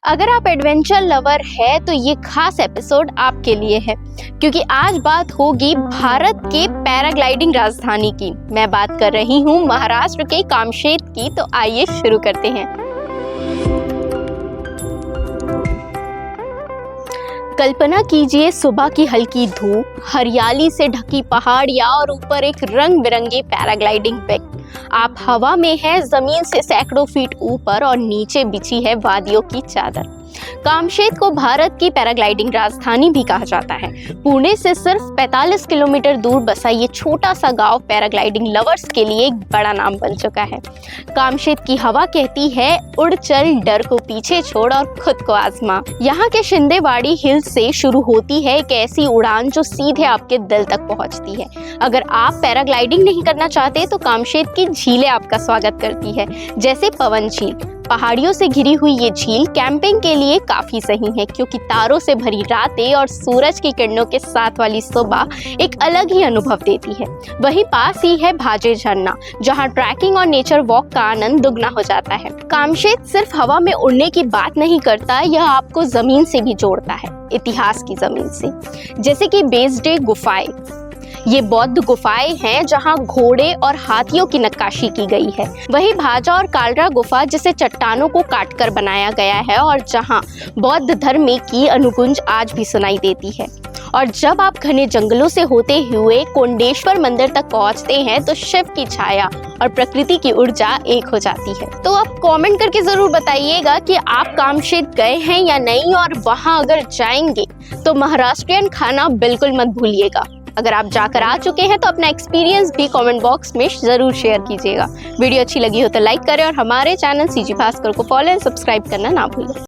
अगर आप adventure lover है तो ये खास एपिसोड आपके लिए है, क्योंकि आज बात होगी भारत के पैराग्लाइडिंग राजधानी की। मैं बात कर रही हूँ महाराष्ट्र के कामशेत की। तो आइए शुरू करते हैं। कल्पना कीजिए सुबह की हल्की धूप, हरियाली से ढकी पहाड़ियां और ऊपर एक रंग बिरंगी पैराग्लाइडिंग पिक। आप हवा में हैं, जमीन से सैकड़ों फीट ऊपर और नीचे बिछी है वादियों की चादर। कामशेत को भारत की पैराग्लाइडिंग राजधानी भी कहा जाता है। पुणे से सिर्फ 45 किलोमीटर दूर बसा ये छोटा सा गांव पैराग्लाइडिंग लवर्स के लिए एक बड़ा नाम बन चुका है। कामशेत की हवा कहती है, उड़ चल, डर को पीछे छोड़ और खुद को आजमा। यहाँ के शिंदेवाड़ी हिल्स से शुरू होती है एक ऐसी उड़ान जो सीधे आपके दिल तक पहुँचती है। अगर आप पैराग्लाइडिंग नहीं करना चाहते तो कामशेत की झीलें आपका स्वागत करती है, जैसे पवन झील। पहाड़ियों से घिरी हुई ये झील कैंपिंग के लिए काफी सही है, क्योंकि तारों से भरी रातें और सूरज की किरणों के साथ वाली सुबह एक अलग ही अनुभव देती है। वहीं पास ही है भाजे झरना, जहां ट्रैकिंग और नेचर वॉक का आनंद दुगना हो जाता है। कामशेत सिर्फ हवा में उड़ने की बात नहीं करता, यह आपको जमीन से भी जोड़ता है, इतिहास की जमीन से। जैसे कि बेसडे गुफाएं, ये बौद्ध गुफाएं हैं जहां घोड़े और हाथियों की नक्काशी की गई है। वही भाजा और कालरा गुफा, जिसे चट्टानों को काटकर बनाया गया है और जहां बौद्ध धर्म की अनुगुंज आज भी सुनाई देती है। और जब आप घने जंगलों से होते हुए कोंडेश्वर मंदिर तक पहुंचते हैं तो शिव की छाया और प्रकृति की ऊर्जा एक हो जाती है। तो आप कमेंट करके जरूर बताइएगा कि आप कामशेत गए हैं या नहीं, और वहां अगर जाएंगे तो महाराष्ट्रियन खाना बिल्कुल मत भूलिएगा। अगर आप जाकर आ चुके हैं तो अपना एक्सपीरियंस भी कमेंट बॉक्स में जरूर शेयर कीजिएगा। वीडियो अच्छी लगी हो तो लाइक करें और हमारे चैनल सीजी भास्कर को फॉलो एंड सब्सक्राइब करना ना भूलें।